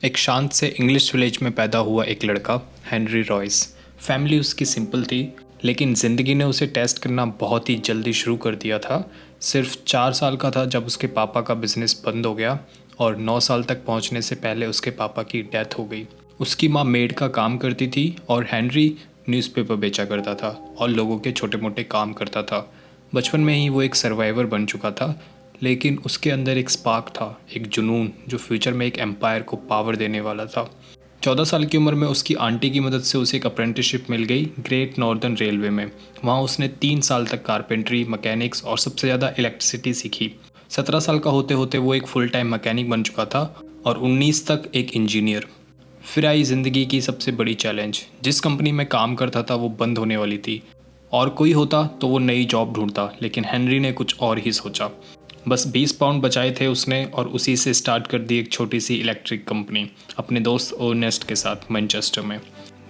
एक शांत से इंग्लिश विलेज में पैदा हुआ एक लड़का हेनरी रॉयस। फैमिली उसकी सिंपल थी, लेकिन ज़िंदगी ने उसे टेस्ट करना बहुत ही जल्दी शुरू कर दिया था। सिर्फ 4 साल का था जब उसके पापा का बिजनेस बंद हो गया और 9 साल तक पहुंचने से पहले उसके पापा की डेथ हो गई। उसकी माँ मेड का काम करती थी और हेनरी न्यूज़पेपर बेचा करता था और लोगों के छोटे मोटे काम करता था। बचपन में ही वो एक सर्वाइवर बन चुका था, लेकिन उसके अंदर एक स्पार्क था, एक जुनून जो फ्यूचर में एक एम्पायर को पावर देने वाला था। 14 साल की उम्र में उसकी आंटी की मदद से उसे एक अप्रेंटिसशिप मिल गई ग्रेट नॉर्दर्न रेलवे में। वहाँ उसने 3 साल तक कारपेंट्री, मैकेनिक्स और सबसे ज़्यादा इलेक्ट्रिसिटी सीखी। 17 साल का होते होते वो एक फुल टाइम मैकेनिक बन चुका था और 19 तक एक इंजीनियर। फिर आई ज़िंदगी की सबसे बड़ी चैलेंज। जिस कंपनी में काम करता था वो बंद होने वाली थी और कोई होता तो वो नई जॉब ढूंढता, लेकिन हेनरी ने कुछ और ही सोचा। बस 20 पाउंड बचाए थे उसने और उसी से स्टार्ट कर दी एक छोटी सी इलेक्ट्रिक कंपनी अपने दोस्त अर्नेस्ट के साथ मैनचेस्टर में।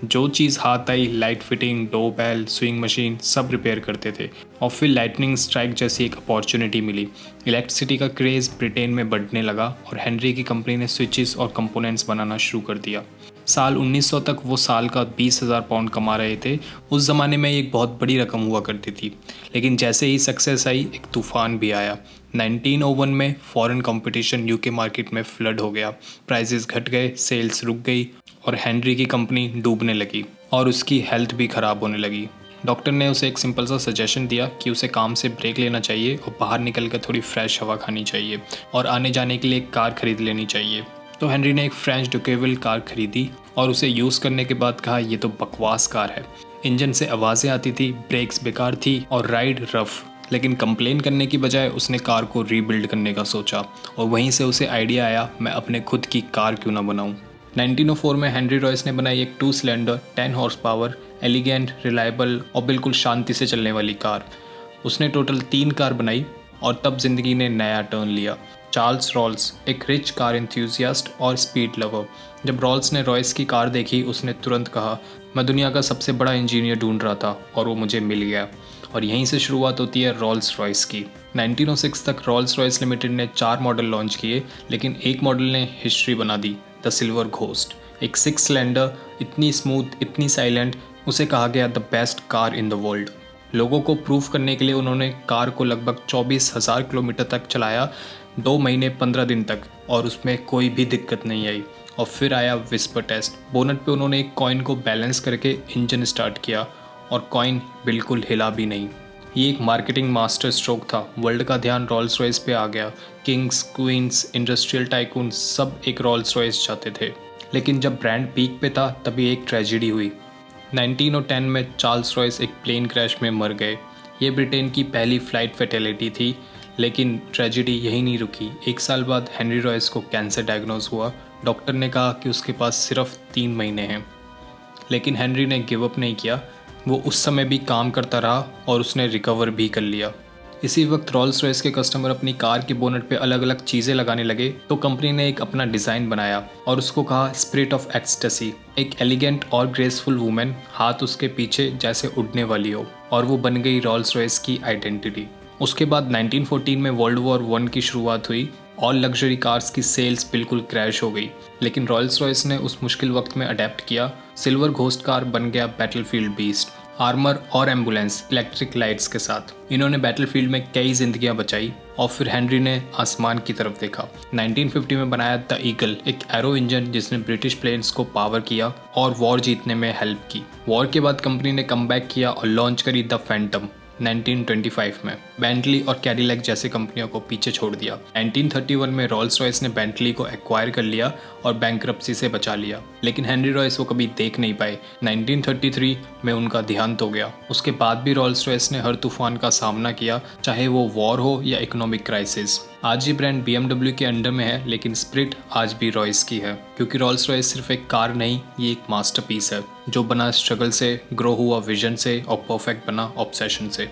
जो चीज़ हाथ आई, light fitting, doorbell, swing machine सब रिपेयर करते थे। और फिर लाइटनिंग स्ट्राइक जैसी एक अपॉर्चुनिटी मिली। इलेक्ट्रिसिटी का क्रेज़ ब्रिटेन में बढ़ने लगा और हेनरी की कंपनी ने स्विचेस और कंपोनेंट्स बनाना शुरू कर दिया। साल 1900 तक वो साल का 20,000 पाउंड कमा रहे थे। उस ज़माने में एक बहुत बड़ी रकम हुआ करती थी, लेकिन जैसे ही सक्सेस आई एक तूफान भी आया। 1901 में फॉरेन कंपटीशन यूके मार्केट में फ्लड हो गया। प्राइसेस घट गए, सेल्स रुक गई और हेनरी की कंपनी डूबने लगी और उसकी हेल्थ भी ख़राब होने लगी। डॉक्टर ने उसे एक सिंपल सा सजेशन दिया कि उसे काम से ब्रेक लेना चाहिए और बाहर निकल कर थोड़ी फ्रेश हवा खानी चाहिए और आने जाने के लिए एक कार खरीद लेनी चाहिए। तो हेनरी ने एक फ्रेंच डुकेविल कार खरीदी और उसे यूज़ करने के बाद कहा, ये तो बकवास कार है। इंजन से आवाज़ें आती थी, ब्रेक्स बेकार थी और राइड रफ। लेकिन कंप्लेन करने की बजाय उसने कार को रीबिल्ड करने का सोचा और वहीं से उसे आइडिया आया, मैं अपने खुद की कार क्यों ना बनाऊं। 1904 में हेनरी रॉयस ने बनाई एक 2 cylinder 10 horse power, elegant, reliable और बिल्कुल शांति से चलने वाली कार। उसने टोटल 3 कार बनाई और तब जिंदगी ने नया टर्न लिया। चार्ल्स रॉल्स, एक रिच कार एंथुसियास्ट और स्पीड लवर। जब रॉल्स ने रॉयस की कार देखी उसने तुरंत कहा, मैं दुनिया का सबसे बड़ा इंजीनियर ढूंढ रहा था और वो मुझे मिल गया। और यहीं से शुरुआत होती है रॉल्स रॉयस की। 1906 तक रॉल्स रॉयस लिमिटेड ने 4 मॉडल लॉन्च किए, लेकिन एक मॉडल ने हिस्ट्री बना दी, द सिल्वर घोस्ट। एक 6 सिलेंडर, इतनी स्मूथ, इतनी साइलेंट, उसे कहा गया the best car in the world. लोगों को प्रूफ करने के लिए उन्होंने कार को लगभग 24,000 किलोमीटर तक चलाया, 2 महीने 15 दिन तक, और उसमें कोई भी दिक्कत नहीं आई। और फिर आया विस्पर टेस्ट। बोनट पे उन्होंने एक कॉइन को बैलेंस करके इंजन स्टार्ट किया और कॉइन बिल्कुल हिला भी नहीं। ये एक मार्केटिंग मास्टर स्ट्रोक था। वर्ल्ड का ध्यान रॉल्स रॉयस पे आ गया। किंग्स, क्वींस, इंडस्ट्रियल टाइकून सब एक रॉल्स रॉयस चाहते थे। लेकिन जब ब्रांड पीक पे था तभी एक ट्रेजिडी हुई। 1910 में चार्ल्स रॉयस एक प्लेन क्रैश में मर गए। ये ब्रिटेन की पहली फ्लाइट फैटेलिटी थी, लेकिन ट्रेजिडी यही नहीं रुकी। 1 साल बाद हेनरी रॉयस को कैंसर डायग्नोज हुआ। डॉक्टर ने कहा कि उसके पास सिर्फ 3 महीने हैं, लेकिन हेनरी ने गिव अप नहीं किया। वो उस समय भी काम करता रहा और उसने रिकवर भी कर लिया। इसी वक्त रॉल्स रॉयस के कस्टमर अपनी कार के बोनट पे अलग अलग चीज़ें लगाने लगे, तो कंपनी ने एक अपना डिज़ाइन बनाया और उसको कहा स्पिरिट ऑफ एक्सटेसी। एक एलिगेंट और ग्रेसफुल वुमेन, हाथ उसके पीछे जैसे उड़ने वाली हो, और वो बन गई रॉल्स रॉयस की आइडेंटिटी। उसके बाद 1914 में वर्ल्ड वॉर 1 की शुरुआत हुई और लग्जरी कार्स की सेल्स बिल्कुल क्रैश हो गई, लेकिन रॉल्स रॉयस ने उस मुश्किल वक्त में अडेप्ट किया। सिल्वर घोस्ट कार बन गया बैटलफील्ड बीस्ट, आर्मर और एम्बुलेंस इलेक्ट्रिक लाइट्स के साथ। इन्होंने बैटलफील्ड में कई जिंदगियां बचाई और फिर हेनरी ने आसमान की तरफ देखा। 1950 में बनाया द ईगल, एक एरो इंजन जिसने ब्रिटिश प्लेन्स को पावर किया और वॉर जीतने में हेल्प की। वॉर के बाद कंपनी ने कमबैक किया और लॉन्च करी द फैंटम 1925 में। बेंटली और कैडिलैक जैसी कंपनियों को पीछे छोड़ दिया। 1931 में रॉल्स रॉयस ने बेंटली को एक्वायर कर लिया और बैंकरप्सी से बचा लिया, लेकिन हेनरी रॉयस वो कभी देख नहीं पाए। 1933 में उनका देहांत हो गया। उसके बाद भी रॉल्स रॉयस ने हर तूफान का सामना किया, चाहे वो वॉर हो या इकोनॉमिक क्राइसिस। आज ये ब्रांड BMW के अंडर में है, लेकिन स्पिरिट आज भी रॉयस की है, क्योंकि रॉल्स रॉयस सिर्फ एक कार नहीं, ये एक मास्टरपीस है जो बना स्ट्रगल से, ग्रो हुआ विजन से और परफेक्ट बना ऑब्सेशन से।